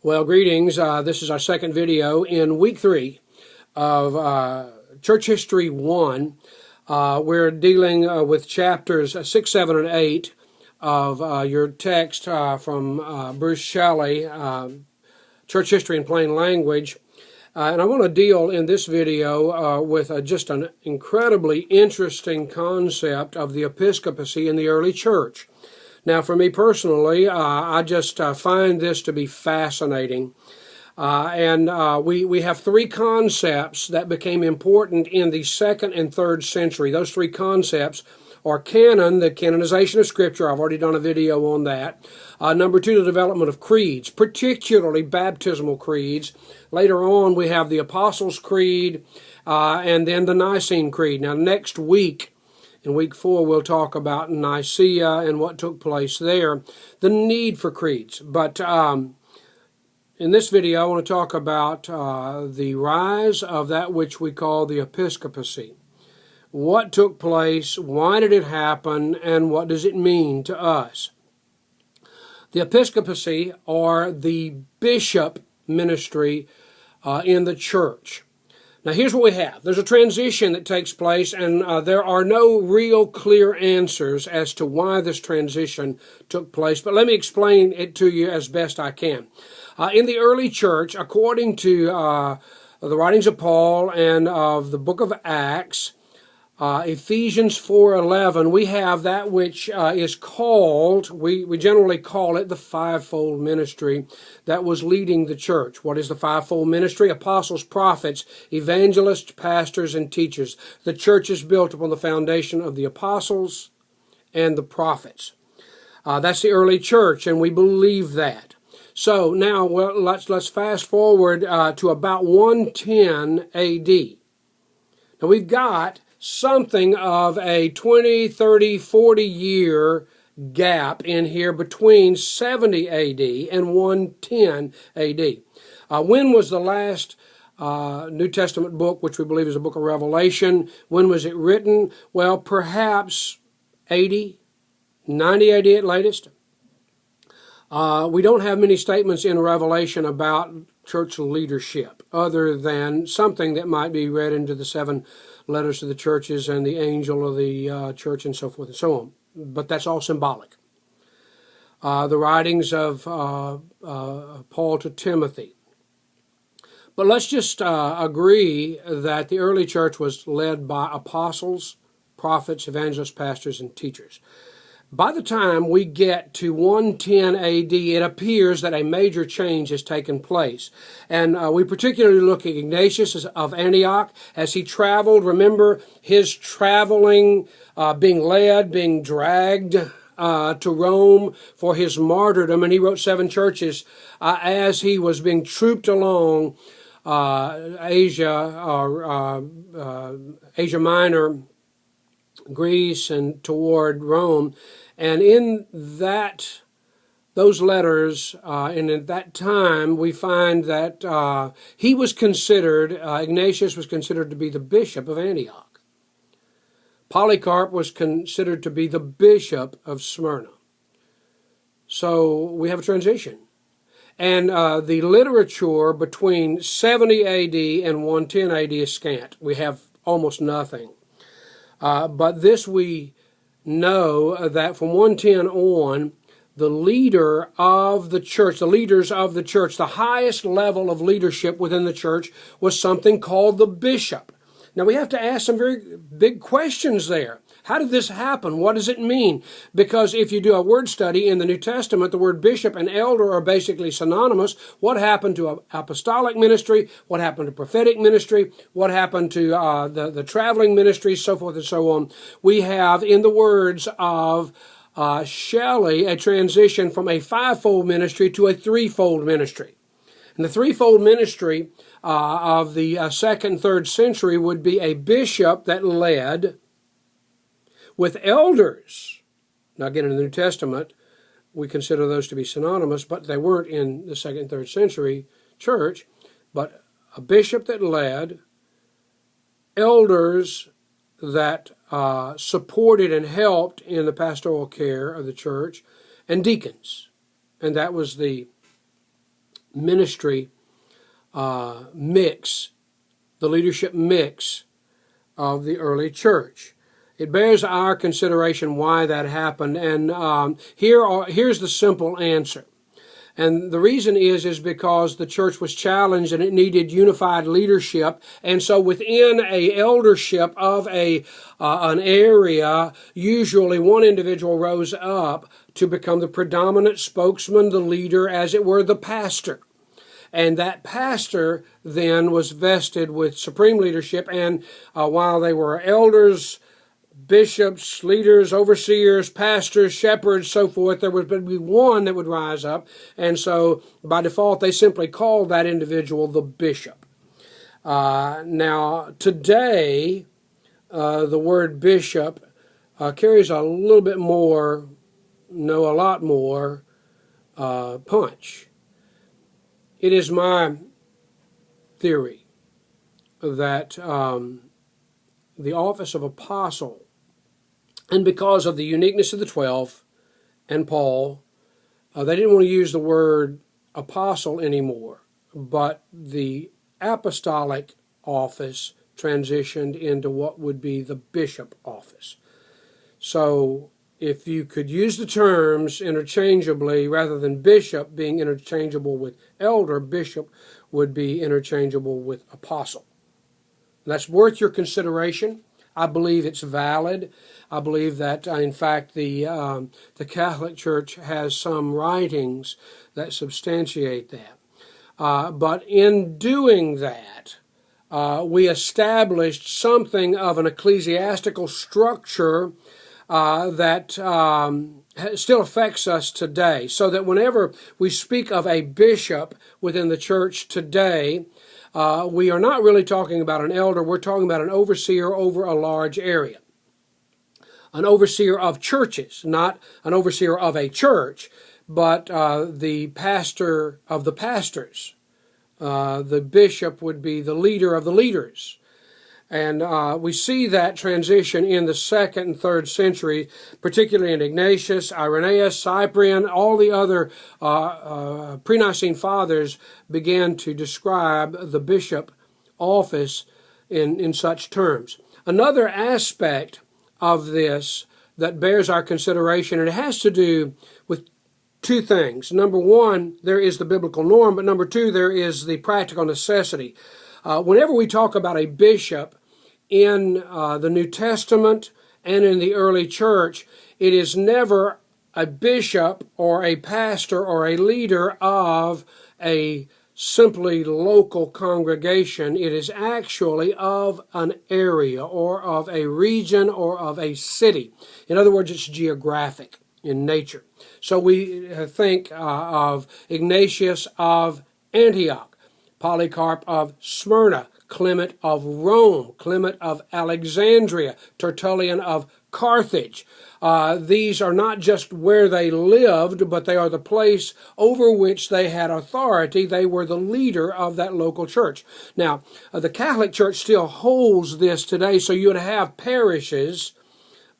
Well, greetings. This is our second video in week 3 of Church History 1. We're dealing with chapters 6, 7, and 8 of your text from Bruce Shelley, Church History in Plain Language. And I want to deal in this video with just an incredibly interesting concept of the episcopacy in the early church. Now, for me personally, I just find this to be fascinating. We have 3 concepts that became important in the 2nd and 3rd century. Those 3 concepts are canon, the canonization of Scripture. I've already done a video on that. Number 2, the development of creeds, particularly baptismal creeds. Later on, we have the Apostles' Creed and then the Nicene Creed. Now, next week, in week 4, we'll talk about Nicaea and what took place there, the need for creeds. But in this video, I want to talk about the rise of that which we call the Episcopacy. What took place, why did it happen, and what does it mean to us? The Episcopacy, or the bishop ministry in the church. Now, here's what we have. There's a transition that takes place, and there are no real clear answers as to why this transition took place, but let me explain it to you as best I can. In the early church, according to the writings of Paul and of the book of Acts, Ephesians 4:11, we have that which is called, we generally call it the fivefold ministry that was leading the church. What is the fivefold ministry? Apostles, prophets, evangelists, pastors, and teachers. The church is built upon the foundation of the apostles and the prophets. That's the early church, and we believe that. So now, well, let's fast forward to about 110 A.D. Now we've got something of a 20, 30, 40-year gap in here between 70 A.D. and 110 A.D. When was the last New Testament book, which we believe is the book of Revelation, when was it written? Well, perhaps 80, 90 A.D. at latest. We don't have many statements in Revelation about church leadership, other than something that might be read into the 7 letters to the churches and the angel of the church and so forth and so on. But that's all symbolic. The writings of Paul to Timothy. But let's just agree that the early church was led by apostles, prophets, evangelists, pastors, and teachers. By the time we get to 110 A.D., it appears that a major change has taken place. And we particularly look at Ignatius of Antioch as he traveled. Remember his traveling, being led, being dragged to Rome for his martyrdom. And he wrote 7 churches as he was being trooped along Asia Minor, Greece, and toward Rome. And in those letters, and at that time, we find that he was considered, Ignatius was considered to be the bishop of Antioch. Polycarp was considered to be the bishop of Smyrna. So we have a transition. And the literature between 70 A.D. and 110 A.D. is scant. We have almost nothing. But this we know that from 110 on, the leader of the church, the leaders of the church, the highest level of leadership within the church was something called the bishop. Now we have to ask some very big questions there. How did this happen? What does it mean? Because if you do a word study in the New Testament, the word bishop and elder are basically synonymous. What happened to apostolic ministry? What happened to prophetic ministry? What happened to the traveling ministry? So forth and so on. We have, in the words of Shelley, a transition from a 5-fold ministry to a 3-fold ministry. And the 3-fold ministry of the 2nd and 3rd century would be a bishop that led, with elders. Now again, in the New Testament, we consider those to be synonymous, but they weren't in the 2nd and 3rd century church. But a bishop that led, elders that supported and helped in the pastoral care of the church, and deacons. And that was the ministry mix, the leadership mix of the early church. It bears our consideration why that happened, and here's the simple answer. And the reason is because the church was challenged and it needed unified leadership. And so within a eldership of an area, usually one individual rose up to become the predominant spokesman, the leader, as it were, the pastor. And that pastor then was vested with supreme leadership. And while they were elders, bishops, leaders, overseers, pastors, shepherds, so forth, there would be one that would rise up. And so by default, they simply called that individual the bishop. Now, today, the word bishop carries a little bit more, no, a lot more punch. It is my theory that the office of apostle, and because of the uniqueness of the 12 and Paul, they didn't want to use the word apostle anymore, but the apostolic office transitioned into what would be the bishop office. So if you could use the terms interchangeably, rather than bishop being interchangeable with elder, bishop would be interchangeable with apostle. That's worth your consideration. I believe it's valid. I believe that, in fact, the Catholic Church has some writings that substantiate that. But in doing that, we established something of an ecclesiastical structure that still affects us today. So that whenever we speak of a bishop within the church today, we are not really talking about an elder. We're talking about an overseer over a large area. An overseer of churches, not an overseer of a church, but the pastor of the pastors. The bishop would be the leader of the leaders. And we see that transition in the 2nd and 3rd century, particularly in Ignatius, Irenaeus, Cyprian, all the other pre-Nicene fathers began to describe the bishop office in such terms. Another aspect of this that bears our consideration, and it has to do with two things. Number one, there is the biblical norm, but number two, there is the practical necessity. Whenever we talk about a bishop in the New Testament and in the early church, it is never a bishop or a pastor or a leader of a simply local congregation. It is actually of an area or of a region or of a city. In other words, it's geographic in nature. So we think of Ignatius of Antioch, Polycarp of Smyrna, Clement of Rome, Clement of Alexandria, Tertullian of Carthage. These are not just where they lived, but they are the place over which they had authority. They were the leader of that local church. Now, the Catholic Church still holds this today, so you would have parishes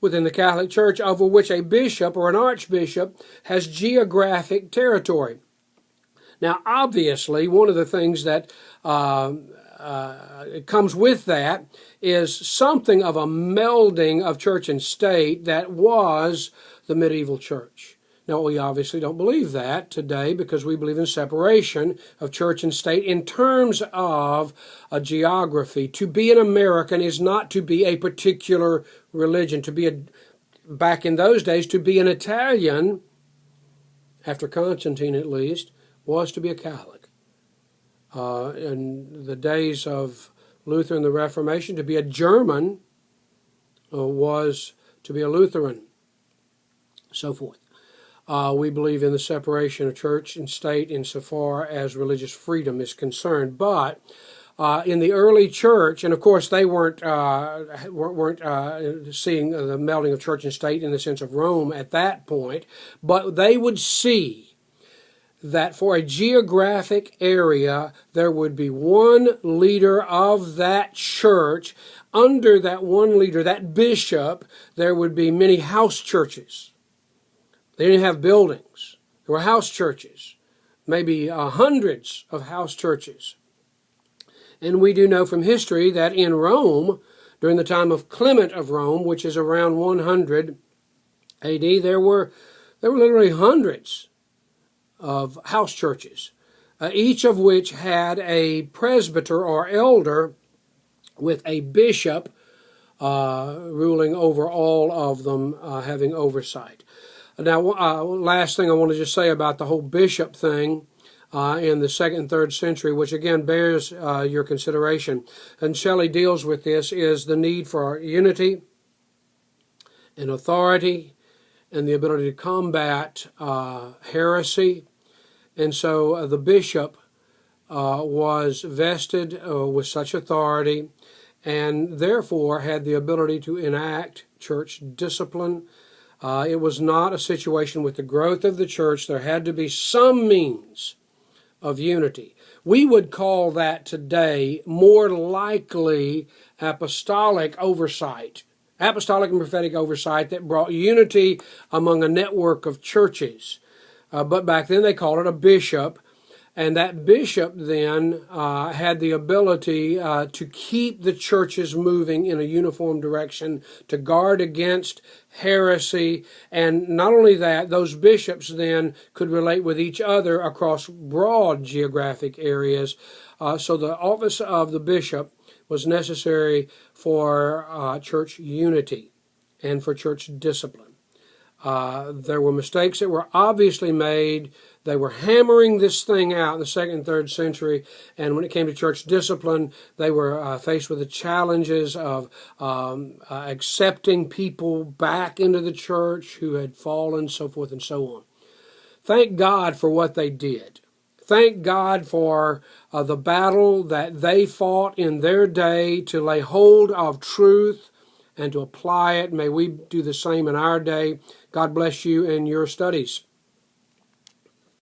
within the Catholic Church over which a bishop or an archbishop has geographic territory. Now, obviously, one of the things that comes with that is something of a melding of church and state that was the medieval church. Now, we obviously don't believe that today because we believe in separation of church and state in terms of a geography. To be an American is not to be a particular religion. Back in those days, to be an Italian, after Constantine at least, was to be a Catholic. In the days of Luther and the Reformation, to be a German was to be a Lutheran, so forth. We believe in the separation of church and state insofar as religious freedom is concerned. But in the early church, and of course they weren't seeing the melding of church and state in the sense of Rome at that point, but they would see that for a geographic area, there would be one leader of that church. Under that one leader, that bishop, there would be many house churches. They didn't have buildings. There were house churches maybe hundreds of house churches. And we do know from history that in Rome, during the time of Clement of Rome, which is around 100 A.D., there were literally hundreds of house churches, each of which had a presbyter or elder with a bishop ruling over all of them, having oversight. Now, last thing I want to just say about the whole bishop thing in the 2nd and 3rd century, which again bears your consideration, and Shelley deals with this, is the need for unity and authority and the ability to combat heresy. And so the bishop was vested with such authority and therefore had the ability to enact church discipline. It was not a situation with the growth of the church. There had to be some means of unity. We would call that today more likely apostolic oversight, apostolic and prophetic oversight that brought unity among a network of churches. But back then they called it a bishop, and that bishop then had the ability to keep the churches moving in a uniform direction, to guard against heresy. And not only that, those bishops then could relate with each other across broad geographic areas. So the office of the bishop was necessary for church unity and for church discipline. There were mistakes that were obviously made. They were hammering this thing out in the 2nd and 3rd century, and when it came to church discipline, they were faced with the challenges of accepting people back into the church who had fallen, so forth and so on. Thank God for what they did. Thank God for the battle that they fought in their day to lay hold of truth and to apply it. May we do the same in our day. God bless you in your studies.